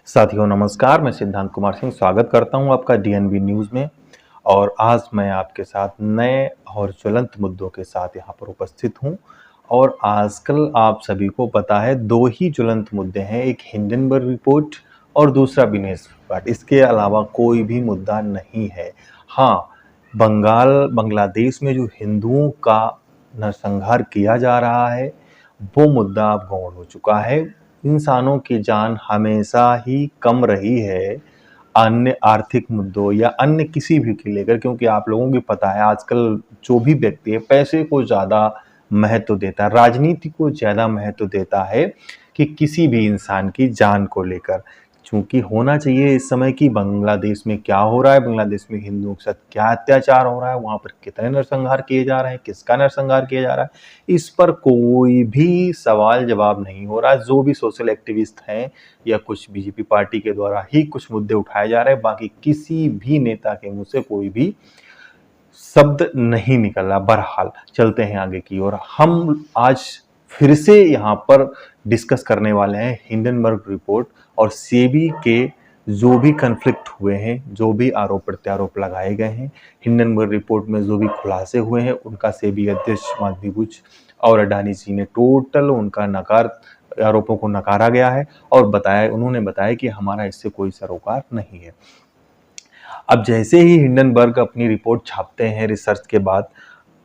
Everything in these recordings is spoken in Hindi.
साथियों नमस्कार, मैं सिद्धांत कुमार सिंह स्वागत करता हूं आपका डीएनबी न्यूज़ में। और आज मैं आपके साथ नए और ज्वलंत मुद्दों के साथ यहां पर उपस्थित हूं। और आजकल आप सभी को पता है, दो ही ज्वलंत मुद्दे हैं, एक हिंडनबर्ग रिपोर्ट और दूसरा विनेश फोगाट। इसके अलावा कोई भी मुद्दा नहीं है। हाँ, बांग्लादेश में जो हिंदुओं का नरसंहार किया जा रहा है, वो मुद्दा अब गौण हो चुका है। इंसानों की जान हमेशा ही कम रही है अन्य आर्थिक मुद्दों या अन्य किसी भी के लेकर, क्योंकि आप लोगों को पता है आजकल जो भी व्यक्ति है पैसे को ज़्यादा महत्व देता है, राजनीति को ज़्यादा महत्व देता है कि किसी भी इंसान की जान को लेकर। चूंकि होना चाहिए इस समय कि बांग्लादेश में क्या हो रहा है, बांग्लादेश में हिंदुओं के साथ क्या अत्याचार हो रहा है, वहां पर कितने नरसंहार किए जा रहे हैं, किसका नरसंहार किया जा रहा है, इस पर कोई भी सवाल जवाब नहीं हो रहा है। जो भी सोशल एक्टिविस्ट हैं या कुछ बीजेपी पार्टी के द्वारा ही कुछ मुद्दे उठाए जा रहे हैं, बाकी किसी भी नेता के मुंह से कोई भी शब्द नहीं निकल रहा। बहरहाल चलते हैं आगे की ओर। हम आज फिर से यहाँ पर डिस्कस करने वाले हैं हिंडनबर्ग रिपोर्ट और सेबी के जो भी कन्फ्लिक्ट हुए हैं, जो भी आरोप प्रत्यारोप लगाए गए हैं, हिंडनबर्ग रिपोर्ट में जो भी खुलासे हुए हैं, उनका सेबी अध्यक्ष माधवी बुच और अडानी जी ने टोटल उनका आरोपों को नकारा गया है और उन्होंने बताया कि हमारा इससे कोई सरोकार नहीं है। अब जैसे ही हिंडनबर्ग अपनी रिपोर्ट छापते हैं रिसर्च के बाद,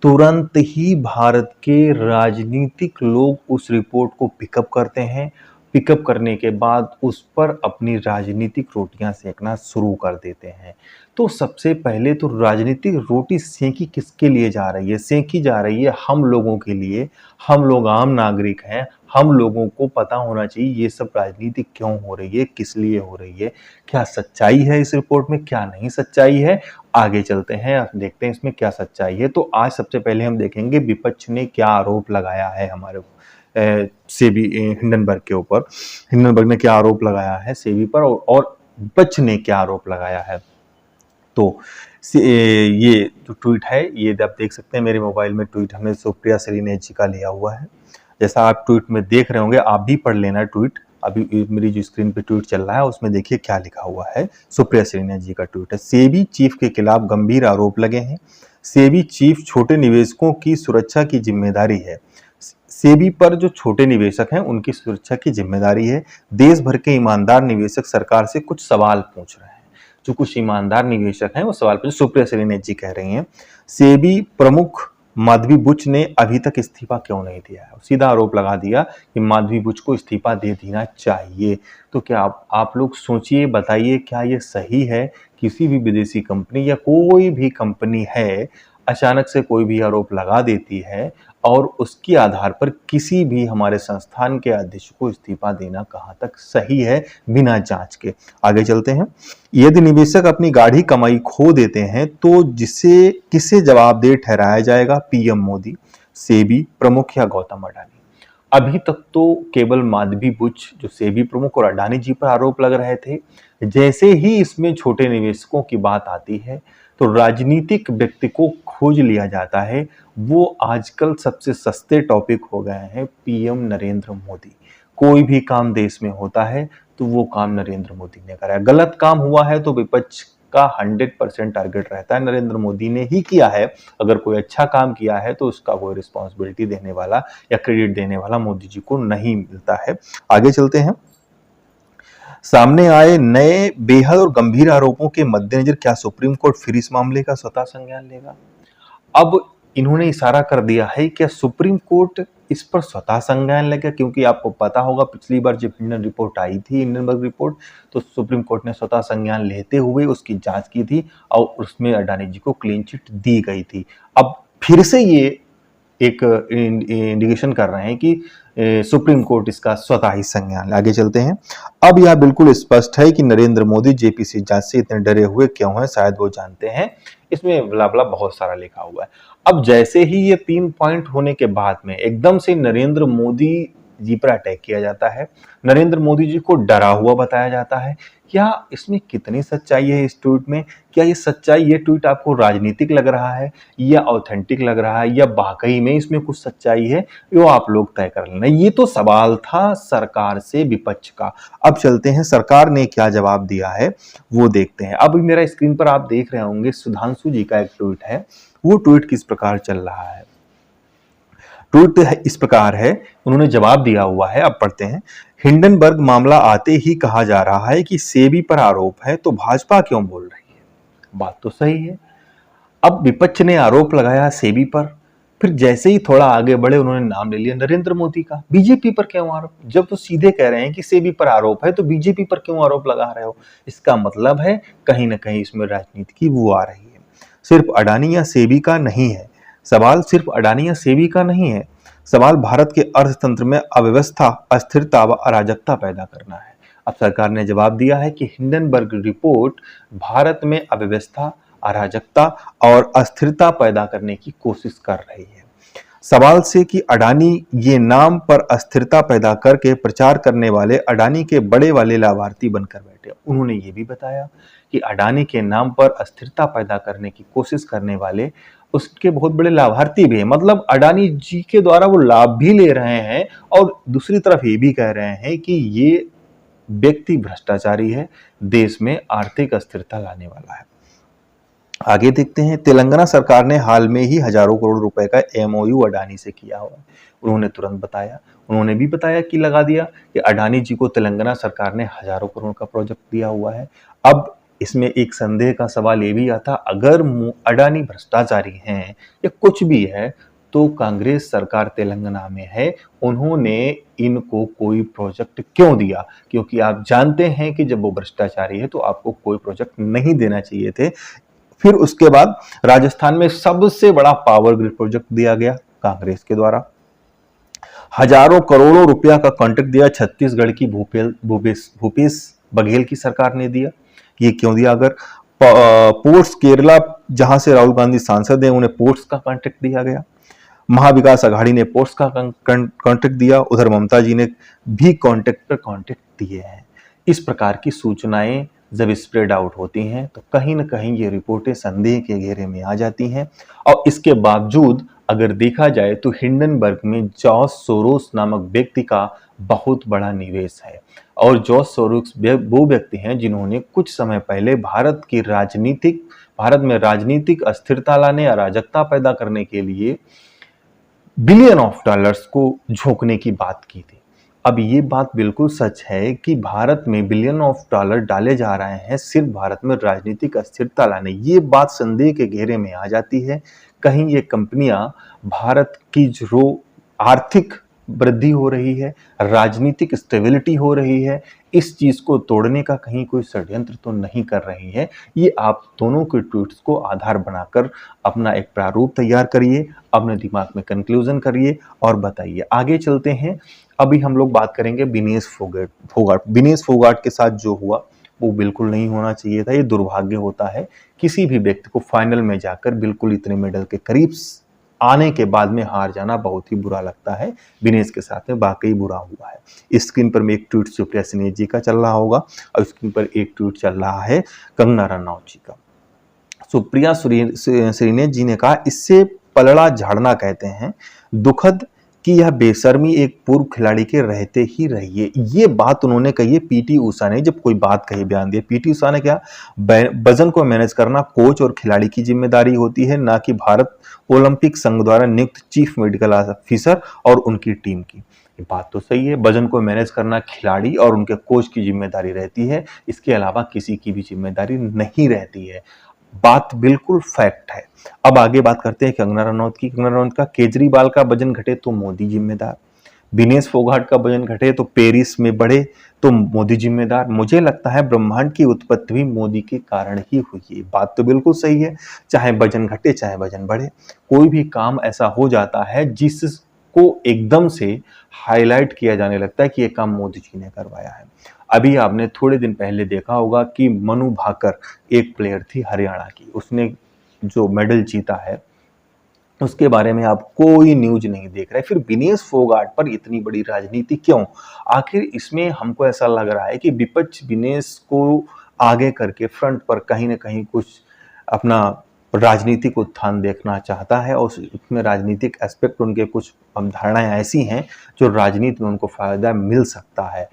तुरंत ही भारत के राजनीतिक लोग उस रिपोर्ट को पिकअप करते हैं। पिकअप करने के बाद उस पर अपनी राजनीतिक रोटियां सेकना शुरू कर देते हैं। तो सबसे पहले तो राजनीतिक रोटी सेकी किसके लिए जा रही है? सेकी जा रही है हम लोगों के लिए। हम लोग आम नागरिक हैं, हम लोगों को पता होना चाहिए ये सब राजनीति क्यों हो रही है, किस लिए हो रही है, क्या सच्चाई है इस रिपोर्ट में, क्या नहीं सच्चाई है। आगे चलते हैं, देखते हैं इसमें क्या सच्चाई है। तो आज सबसे पहले हम देखेंगे विपक्ष ने क्या आरोप लगाया है हमारे सेबी हिंडनबर्ग के ऊपर। हिंडनबर्ग ने क्या आरोप लगाया है सेबी पर और विपक्ष ने क्या आरोप लगाया है। तो ये जो ट्वीट है, ये आप देख सकते हैं मेरे मोबाइल में ट्वीट हमने सुप्रिया श्रीनेत जी का लिया हुआ है। जैसा आप ट्वीट में देख रहे होंगे, आप भी पढ़ लेना ट्वीट। अभी मेरी जो स्क्रीन पे ट्वीट चल रहा है उसमें देखिए क्या लिखा हुआ है। सुप्रिया श्रीनेत जी का ट्वीट है। सेबी चीफ के खिलाफ गंभीर आरोप लगे हैं। सेबी चीफ छोटे निवेशकों की सुरक्षा की जिम्मेदारी है। सेबी पर जो छोटे निवेशक हैं उनकी सुरक्षा की जिम्मेदारी है। देश भर के ईमानदार निवेशक सरकार से कुछ सवाल पूछ रहे हैं। जो कुछ ईमानदार निवेशक हैं वो सवाल पूछ, सुप्रिया श्रीनेत जी कह रही हैं। सेबी प्रमुख माधवी बुच ने अभी तक इस्तीफा क्यों नहीं दिया है? सीधा आरोप लगा दिया कि माधवी बुच को इस्तीफा दे देना चाहिए। तो क्या आप लोग सोचिए, बताइए, क्या ये सही है? किसी भी विदेशी कंपनी या कोई भी कंपनी है, अचानक से कोई भी आरोप लगा देती है और उसके आधार पर किसी भी हमारे संस्थान के अध्यक्ष को इस्तीफा देना कहाँ तक सही है बिना जांच के। आगे चलते हैं। यदि निवेशक अपनी गाढ़ी कमाई खो देते हैं तो जिसे किसे जवाबदेह ठहराया जाएगा? पीएम मोदी, सेबी प्रमुख या गौतम अडानी? अभी तक तो केवल माधवी बुच जो सेबी प्रमुख और अडानी जी पर आरोप लग रहे थे। जैसे ही इसमें छोटे निवेशकों की बात आती है तो राजनीतिक व्यक्ति को खोज लिया जाता है। वो आजकल सबसे सस्ते टॉपिक हो गए हैं पीएम नरेंद्र मोदी। कोई भी काम देश में होता है तो वो काम नरेंद्र मोदी ने करा है। गलत काम हुआ है तो विपक्ष का 100% टारगेट रहता है नरेंद्र मोदी ने ही किया है। अगर कोई अच्छा काम किया है तो उसका कोई रिस्पॉन्सिबिलिटी देने वाला या क्रेडिट देने वाला मोदी जी को नहीं मिलता है। आगे चलते हैं। सामने आए नए बेहद और गंभीर आरोपों के मद्देनजर क्या सुप्रीम कोर्ट फिर इस मामले का स्वतः संज्ञान लेगा? अब इन्होंने इशारा कर दिया है कि सुप्रीम कोर्ट इस पर स्वतः संज्ञान लेगा, क्योंकि आपको पता होगा पिछली बार जब हिंडन रिपोर्ट आई थी, हिंडनबर्ग रिपोर्ट, तो सुप्रीम कोर्ट ने स्वतः संज्ञान लेते हुए उसकी जांच की थी और उसमें अडानी जी को क्लीन चिट दी गई थी। अब फिर से ये एक इंडिकेशन कर रहे हैं कि सुप्रीम कोर्ट इसका स्वतः ही संज्ञान। आगे चलते हैं। अब यह बिल्कुल स्पष्ट है कि नरेंद्र मोदी जेपीसी जांच से इतने डरे हुए क्यों हैं, शायद वो जानते हैं। इसमें ब्ला ब्ला बहुत सारा लिखा हुआ है। अब जैसे ही ये 3 पॉइंट होने के बाद में एकदम से नरेंद्र मोदी जी पर अटैक किया जाता है, नरेंद्र मोदी जी को डरा हुआ बताया जाता है। क्या इसमें कितनी सच्चाई है इस ट्वीट में? क्या ये सच्चाई, ये ट्वीट आपको राजनीतिक लग रहा है या ऑथेंटिक लग रहा है या वाकई में इसमें कुछ सच्चाई है? वो आप लोग तय कर लेना। ये तो सवाल था सरकार से विपक्ष का। अब चलते हैं सरकार ने क्या जवाब दिया है वो देखते हैं। अब मेरा स्क्रीन पर आप देख रहे होंगे सुधांशु जी का एक ट्वीट है। वो ट्वीट किस प्रकार चल रहा है? ट्वीट इस प्रकार है, उन्होंने जवाब दिया हुआ है, अब पढ़ते हैं। हिंडनबर्ग मामला आते ही कहा जा रहा है कि सेबी पर आरोप है तो भाजपा क्यों बोल रही है? बात तो सही है। अब विपक्ष ने आरोप लगाया सेबी पर, फिर जैसे ही थोड़ा आगे बढ़े उन्होंने नाम ले लिया नरेंद्र मोदी का। बीजेपी पर क्यों आरोप? जब तो सीधे कह रहे हैं कि सेबी पर आरोप है तो बीजेपी पर क्यों आरोप लगा रहे हो? इसका मतलब है कहीं ना कहीं इसमें राजनीति की वो आ रही है। सिर्फ अडानी या सेबी का नहीं है सवाल, सिर्फ अडानी या सेबी का नहीं है सवाल, भारत के अर्थतंत्र में अव्यवस्था, अस्थिरता व अराजकता पैदा करना है। अब सरकार ने जवाब दिया है कि हिंडनबर्ग रिपोर्ट भारत में अव्यवस्था, अराजकता और अस्थिरता पैदा करने की कोशिश कर रही है। सवाल से कि अडानी ये नाम पर अस्थिरता पैदा करके प्रचार करने वाले अडानी के बड़े वाले लाभार्थी बनकर बैठे। उन्होंने ये भी बताया कि अडानी के नाम पर अस्थिरता पैदा करने की कोशिश करने वाले उसके बहुत बड़े लाभार्थी भी हैं। मतलब अडानी जी के द्वारा वो लाभ भी ले रहे हैं और दूसरी तरफ ये भी कह रहे हैं कि ये व्यक्ति भ्रष्टाचारी है, देश में आर्थिक अस्थिरता लाने वाला है। आगे देखते हैं, तेलंगाना सरकार ने हाल में ही हजारों करोड़ रुपए का एमओयू अडानी से किया हुआ है। उन्होंने तुरंत बताया, उन्होंने भी बताया कि लगा दिया कि अडानी जी को तेलंगाना सरकार ने हजारों करोड़ का प्रोजेक्ट दिया हुआ है। अब इसमें एक संदेह का सवाल ये भी आता, अगर अडानी भ्रष्टाचारी हैं या कुछ भी है तो कांग्रेस सरकार तेलंगाना में है, उन्होंने इनको कोई प्रोजेक्ट क्यों दिया? क्योंकि आप जानते हैं कि जब वो भ्रष्टाचारी है तो आपको कोई प्रोजेक्ट नहीं देना चाहिए थे। फिर उसके बाद राजस्थान में सबसे बड़ा पावर ग्रिड प्रोजेक्ट दिया गया कांग्रेस के द्वारा, हजारों करोड़ों रुपया का कॉन्ट्रैक्ट दिया छत्तीसगढ़ की भूपेश बघेल की सरकार ने दिया। ये क्यों दिया? अगर पोर्ट्स केरला, जहां से राहुल गांधी सांसद हैं, उन्हें पोर्ट्स का कॉन्ट्रैक्ट दिया गया। महाविकास आघाड़ी ने पोर्ट्स का कॉन्ट्रैक्ट दिया, उधर ममता जी ने भी कॉन्ट्रैक्ट पर कॉन्ट्रैक्ट दिए हैं। इस प्रकार की सूचनाएं जब स्प्रेड आउट होती हैं तो कहीं ना कहीं ये रिपोर्टें संदेह के घेरे में आ जाती हैं। और इसके बावजूद अगर देखा जाए तो हिंडनबर्ग में जॉर्ज सोरोस नामक व्यक्ति का बहुत बड़ा निवेश है। और जॉर्ज सोरोस वो व्यक्ति हैं जिन्होंने कुछ समय पहले भारत में राजनीतिक अस्थिरता लाने, अराजकता पैदा करने के लिए बिलियन ऑफ डॉलर्स को झोंकने की बात की थी। अब ये बात बिल्कुल सच है कि भारत में बिलियन ऑफ डॉलर डाले जा रहे हैं सिर्फ भारत में राजनीतिक अस्थिरता लाने। ये बात संदेह के घेरे में आ जाती है। कहीं ये कंपनियां भारत की जो आर्थिक वृद्धि हो रही है, राजनीतिक स्टेबिलिटी हो रही है, इस चीज को तोड़ने का कहीं कोई षड्यंत्र तो नहीं कर रही है। ये आप दोनों के ट्वीट्स को आधार बनाकर अपना एक प्रारूप तैयार करिए, अपने दिमाग में कंक्लूजन करिए और बताइए। आगे चलते हैं। अभी हम लोग बात करेंगे विनेश फोगाट। विनेश फोगाट के साथ जो हुआ वो बिल्कुल नहीं होना चाहिए था। ये दुर्भाग्य होता है किसी भी व्यक्ति को फाइनल में जाकर बिल्कुल इतने मेडल के करीब आने के बाद में हार जाना बहुत ही बुरा लगता है। विनेश के साथ में वाकई बुरा हुआ है। स्क्रीन पर में एक ट्वीट सुप्रिया सिन्हा जी का चल रहा होगा और स्क्रीन पर एक ट्वीट चल रहा है कंगना रनौत जी का। सुप्रिया श्रीनेश जी ने कहा, इससे पलड़ा झाड़ना कहते हैं। दुखद कि यह बेशर्मी एक पूर्व खिलाड़ी के रहते ही रही है। ये बात उन्होंने कही है पीटी उषा ने, जब कोई बात कही बयान दिया। पीटी उषा ने क्या, वजन को मैनेज करना कोच और खिलाड़ी की जिम्मेदारी होती है, ना कि भारत ओलंपिक संघ द्वारा नियुक्त चीफ मेडिकल ऑफिसर और उनकी टीम की। ये बात तो सही है, वजन को मैनेज करना खिलाड़ी और उनके कोच की जिम्मेदारी रहती है, इसके अलावा किसी की भी जिम्मेदारी नहीं रहती है। बात बिल्कुल फैक्ट है। अब आगे बात करते हैं कंगना रनौत की। कंगना रनौत का, केजरीवाल का वजन घटे तो मोदी जिम्मेदार, विनेश फोगाट का वजन घटे तो पेरिस में बढ़े तो मोदी जिम्मेदार। मुझे लगता है ब्रह्मांड की उत्पत्ति भी मोदी के कारण ही हुई है। बात तो बिल्कुल सही है, चाहे वजन घटे चाहे वजन बढ़े, कोई भी काम ऐसा हो जाता है जिसको एकदम से हाईलाइट किया जाने लगता है कि ये काम मोदी जी ने करवाया है। अभी आपने थोड़े दिन पहले देखा होगा कि मनु भाकर एक प्लेयर थी हरियाणा की, उसने जो मेडल जीता है उसके बारे में आप कोई न्यूज नहीं देख रहे। फिर विनेश फोगाट पर इतनी बड़ी राजनीति क्यों? आखिर इसमें हमको ऐसा लग रहा है कि विपक्ष विनेश को आगे करके फ्रंट पर कहीं न कहीं कुछ अपना राजनीतिक उत्थान देखना चाहता है, और उसमें राजनीतिक एस्पेक्ट उनके कुछ अवधारणाएं ऐसी हैं जो राजनीति में उनको फायदा मिल सकता है।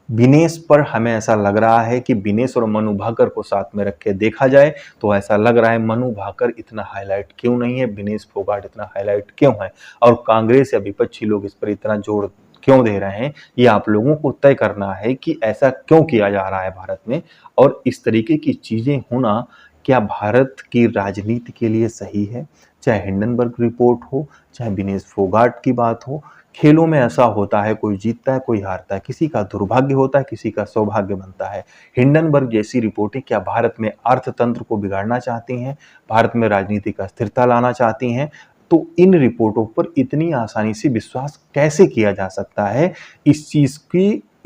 विनेश पर हमें ऐसा लग रहा है कि विनेश और मनु भाकर को साथ में रख के देखा जाए तो ऐसा लग रहा है मनु भाकर इतना हाईलाइट क्यों नहीं है, विनेश फोगाट इतना हाईलाइट क्यों है, और कांग्रेस या विपक्षी लोग इस पर इतना जोर क्यों दे रहे हैं, ये आप लोगों को तय करना है कि ऐसा क्यों किया जा रहा है भारत में। और इस तरीके की चीजें होना क्या भारत की राजनीति के लिए सही है? चाहे हिंडनबर्ग रिपोर्ट हो, चाहे विनेश फोगाट की बात हो, खेलों में ऐसा होता है, कोई जीतता है कोई हारता है, किसी का दुर्भाग्य होता है किसी का सौभाग्य बनता है। हिंडनबर्ग जैसी रिपोर्टें क्या भारत में अर्थतंत्र को बिगाड़ना चाहती हैं, भारत में राजनीतिक अस्थिरता लाना चाहती हैं? तो इन रिपोर्टों पर इतनी आसानी से विश्वास कैसे किया जा सकता है? इस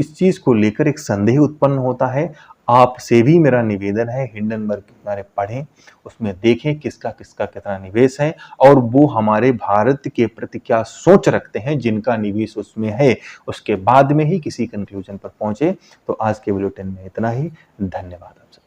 चीज को लेकर एक संदेह उत्पन्न होता है। आपसे भी मेरा निवेदन है, हिंडनबर्ग के बारे में पढ़ें, उसमें देखें किसका किसका कितना निवेश है और वो हमारे भारत के प्रति क्या सोच रखते हैं जिनका निवेश उसमें है, उसके बाद में ही किसी कंक्लूजन पर पहुंचे। तो आज के बुलेटिन में इतना ही। धन्यवाद आपसे।